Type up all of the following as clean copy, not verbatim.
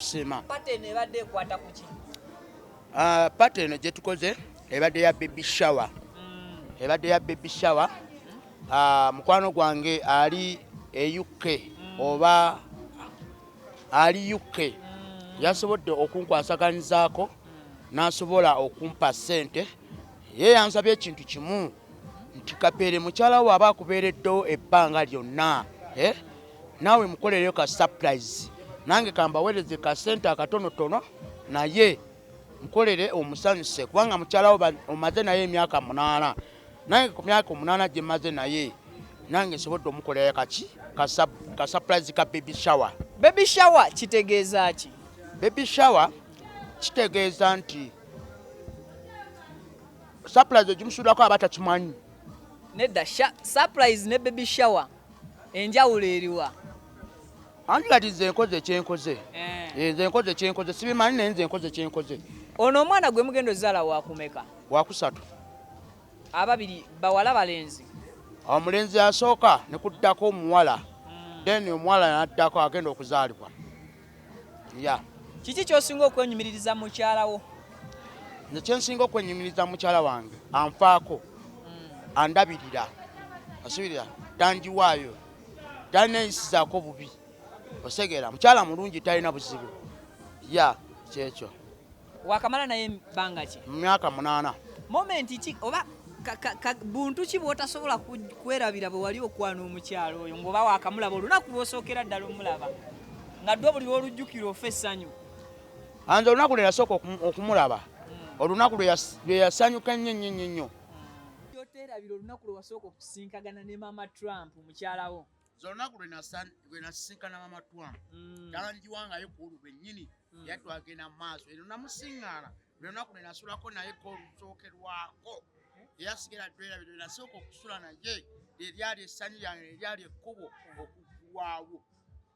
sima. Pattern ebadde ekwata ku ki? Pattern gye tukoze ebadde ya baby shower. Ebadde ya baby shower. Mukwano gwange ali UK oba ali UK. Yasobodde okunkwasaganyizaako n'asobola okumpa ssente. Ye yansabye ekintu kimu nti Kapere mukyala we aba akubeereddewo ebbanga lyonna. Naawe mukolereyo ka surprise. Nange kambaweereze ka ssente akatonotono naye mukolere omusanyuse kubanga mukyala we omaze naye emyaka 8. Nange ku myaka 8 gye maze naye nange nsobodde omukolera ka surprise ka baby shower. Baby shower kitegeeza ki? Baby shower kitegeeza nti surprise ogimusuulako abatakimanyi. Nedda surprise ne baby shower enjawulo eriwa? Anti kati nze nkoze kyenkoze. Nze nkoze kyenkoze sibimanyi naye nze nkoze kyenkoze. Ono omwana gwe mugendo zaala waakumeka? Wakusatu. Ababiri bawala balenzi. Omulenzi asooka ne kuddako omuwala. Then omuwala n'addako agenda okuzaalibwa. Kiki ky'osinga okwenyumiririza mukyala wo? Nze kyensinga okwenyumiriza mukyala wange anfaako andabirira asubirira tanjiwaayo taneyisizaako bubi osegera mukyala mulungi talina buzibu kyekyo. Wakamala naye bbanga ki? Myaka 8. Momenti ki oba buntu ki bw'otasobola kwerabira bwe wali okwana omukyalo oyo ng'oba wakamulaba olunaku lw'osookera ddala omulaba nga ddwe buli lw'olujjukira ofa essanyu? Anze olunaku lwe yasooka okumulaba olunaku lwe yasanyuka nnyo. Oteerabira olunaku lwe wasooka okusinkagana ne Mama Trump mukyala wo? Olunaku lwe nasisinkana Mama Trump talanjiwangayo ku olwo lwennyini yatwagenda mu maaso eno namusiŋŋaana lunaku lwe nasulako naye ko olusookerwako eyasigera twerabira lwe nasooka okusula naye eryali essanyu lyange eryali ekkubo okuggwaawo.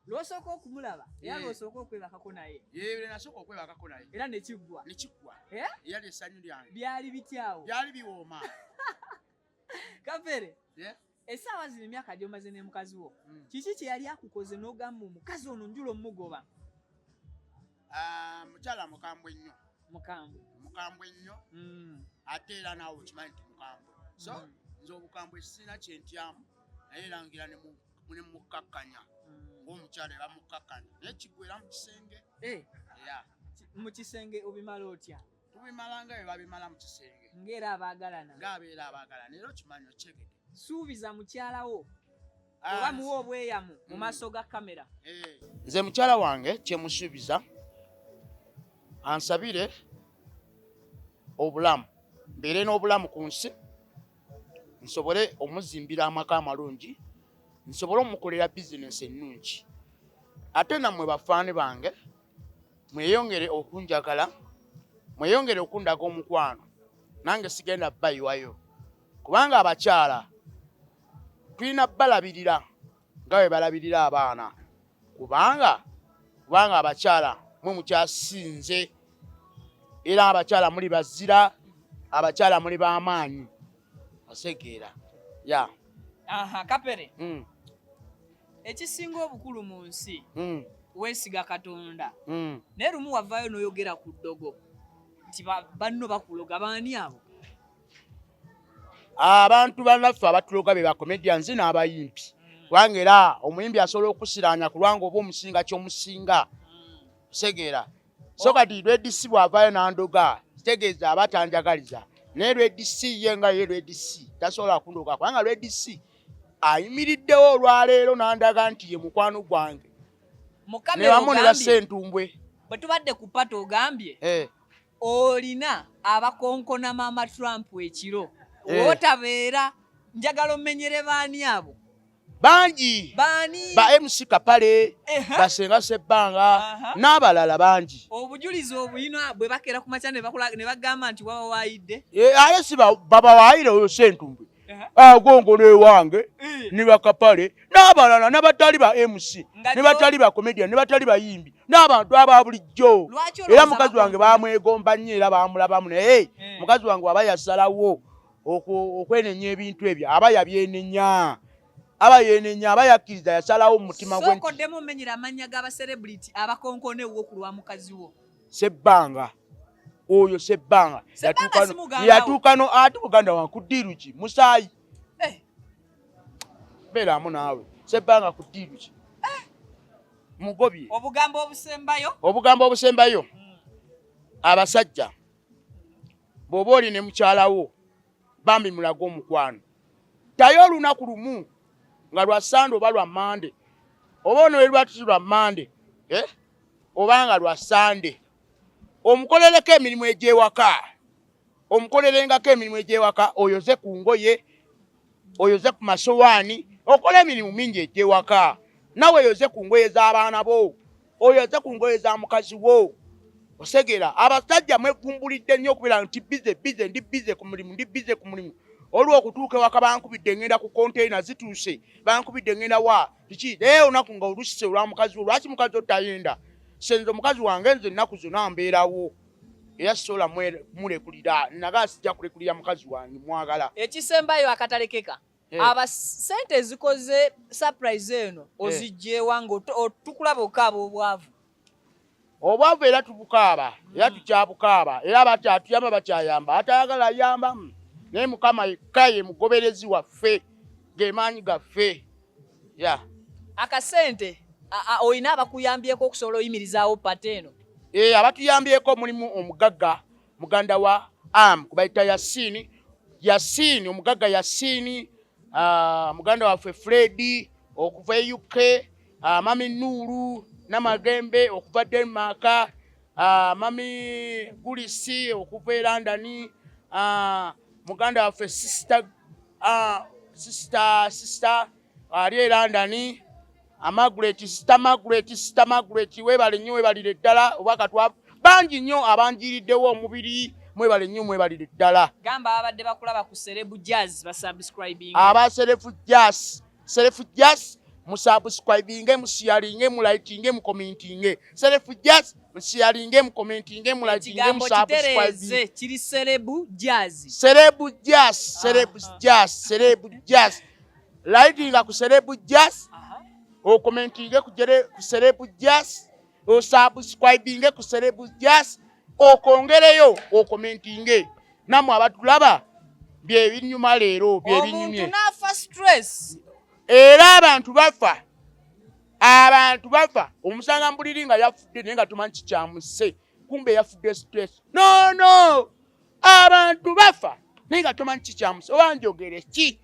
Lw'osooka okumulaba era lw'osooka okwebakako naye? Lwe nasooka okwebakako naye era nekiggwa eryali essanyu lyange byali bityawo byali biwooma. Kapere essaawa zino emyaka gy'omaze ne mukazi wo kiki kye yali akukoze n'ogamba omukazi ono njula omugoba? Mukyala mukambwe nnyo. Mukambwe nnyo ate era naawe okimanyi nti mukambwe so nze obukambwe sirina kyentyamu naye erangira ne mukkakkanya ng'omukyala eba mukkakkanya naye kiggwera mu kisenge. Mu kisenge obimala otya? Tubimala nga bwe babimala mu kisenge ng'era abaagalana ng'abeera abaagalana era okimanyi okyegede. Suubiza mukyala wo oba muwa obweyamu mu maaso ga kamera. Nze mukyala wange kyemusuubiza ansabire obulamu mbeere n'obulamu ku nsi nsobole omuzimbira amaka amalungi nsobole omukolera bizinesi ennungi ate nammwe bafaani bange mweyongere okunjagala mweyongere okundaga omukwano nange sigenda bayiwayo kubanga abakyala tulina balabirira nga bwe balabirira abaana kubanga abakyala mwe mukyasinze era abakyala muli bazira abakyala muli b'amaanyi osegeera. Kapere ekisinga obukulu mu nsi weesiga Katonda naye lumu wavaayo n'oyogera ku ddogo nti banno bakuloga. Baani abo? Abantu bannaffe abatuloga be bakomedians n'abayimbi kubanga era omuyimbi asobola okusiraanya kulwanga oba omusinga ky'omusinga osegeera. So kati lwedisi bw'avaayo n'andoga kitegeeza abatanjagaliza naye lwedisi ye nga ye lwedisi tasobola kundoga kubanga lwedisi ayimiriddewo olwaleero n'andaga nti ye mukwano gwange ne bamu ne bassentumbwe. Bwe tubadde ku pato ogambye olina abakonkona Mama Trump ekiro otabeera njagala omenyere baani abo? Bangi ba MC Kapere basenga sebbanga n'abalala bangi. Obujulizi obuyina bwe bakera ku makya ne bagamba nti waba waayidde? Ale si baba waayire oyo ssentumbwe agongo n'ewange ne bakapale n'abalala n'abatali ba MC ne batali ba comedian ne batali bayimbi n'abantu aba bulijjo era mukazi wange baamwegomba nnyo era baamulabamu naye mukazi wange aba yasalawo okwenenya ebintu ebyo aba yabyenenya aba yenenya aba yakkiriza yasalawo mu mutima gwe sokoddemu omenyera amannya g'aba celebrity abakonkone wo ku lwa mukazi wo Sebbanga oyo Sebbanga yatuukano ate Buganda wankudiiru ki musaayi beeramu naawe Sebbanga kudiiru ki mugobye obugambo obusembayo abasajja bw'oba oli ne mukyalawo bambi mulaga omukwano tayo olunaku lumu nga lwa Sande oba lwa Mande oba ono lwatusi lwa Mande oba nga lwa Sande omukolereko emirimu egy'ewaka omukolerengako emirimu egy'ewaka oyoze ku ngoye oyoze ku masowaani okola emirimu mingi egy'ewaka nawe oyoze ku ngoye z'abaana bo oyoze ku ngoye za mukazi wo osegera abasajja mwevumbulidde nnyo okubeera nti ndi bize ku mulimu olwo okutuuka ewaka bankubidde ngenda ku container zituuse bankubidde ngenda wa kiki olunaku nga olusise olwa mukazi wo lwaki mukazi otayenda senze omukazi wange nze ennaku zonna mbeerawo era sisobola mulekulira naga sijja kulekulira mukazi wange mwagala ekisembayo akatalekeka aba sente ezikoze surprise eno ozijjeewa nga tukulaba okaaba obwavu era tubukaaba era tukyabukaaba era bakyatuyamba bakyayamba atayagala yamba naye Mukama yekka ye mugoberezi waffe g'emaanyi gaffe akasente olina abakuyambyeko okusobola oyimirizaawo pate eno abatuyambyeko mulimu omugagga muganda wa kubayita Yasini omugagga Yasini muganda waffe Fredi okuva e UK mami Nuru Namagembe okuva Denmark mami Gulisi okuva e London muganda waffe sister ali e London sister Margaret webale nnyo webalire ddala obakatwa bangi nnyo abanjiriddewo omubiri mwebale nnyo mwebalire ddala gamba abadde bakulaba ku Celeb Jazz basubscribing aba Celeb Jazz musubscribinge musharinge mulaikinge mucommentinge Celeb Jazz musharinge mucommentinge mulaikinge musubscribinge kiri Celeb Jazz lightinga ku Celeb Jazz okomentinge ku Celeb Jazz osubscribinge ku Celeb Jazz okongereyo okomentinge namwe abatulaba bye binyuma leero bye binyumye omuntu nafa stress era abantu bafa omusanga mbuliri nga yafudde naye nga tumanyi kikyamuse kumbe yafudde stress no abantu bafa naye nga tumanyi kikyamuse oba njogere ki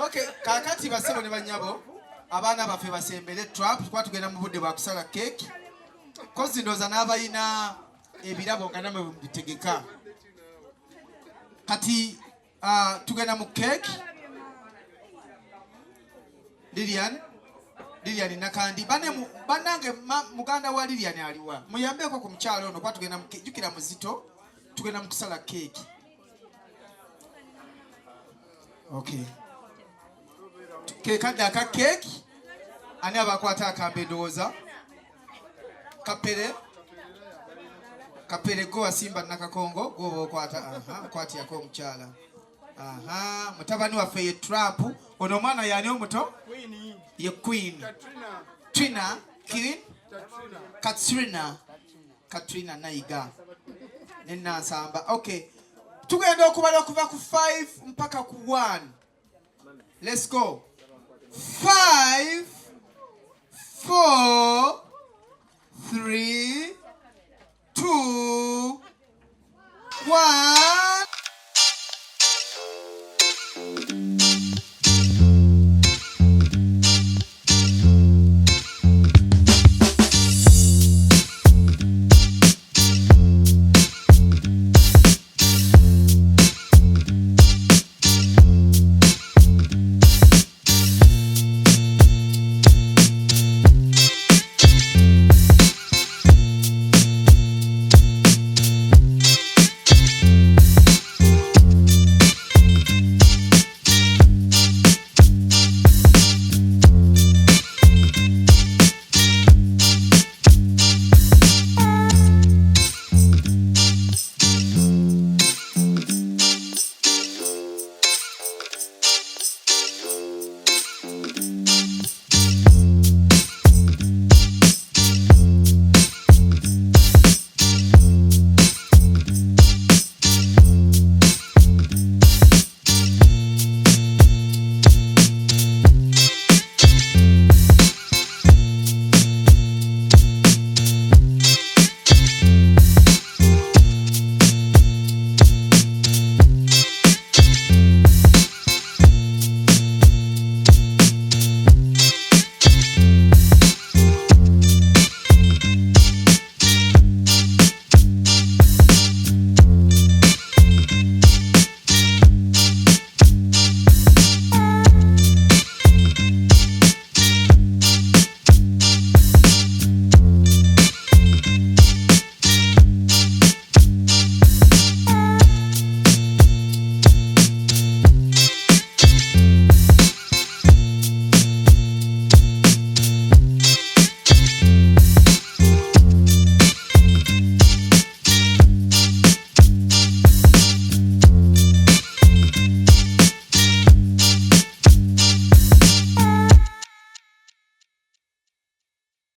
Okay, kakati basebo ne banyabo. Abaana baffe basembere trap kwa tugenda mu budde bwa kusala cake. Kozi ndoza n'abayina ebirabo nga namwe bitegeka. Kati tugenda mu cake. Lilian nakandi banange muganda wa Lilian aliwa. Muyambeko ku mkyalo ono kwa tugenda jukira muzito. Tugenda mu kusala cake. Okay. Kekadde aka cake ani abakwata Agambye ndowooza Kapere go asimba nakakongo go okwata okwatiyako omukyala mutabani waffe ye trap ono omwana yani omuto ye Queen Katrina Nayiga nenansamba. Okay, tugenda okubala okuva ku 5 mpaka ku 1. Let's go. 5, 4, 3, 2, 1.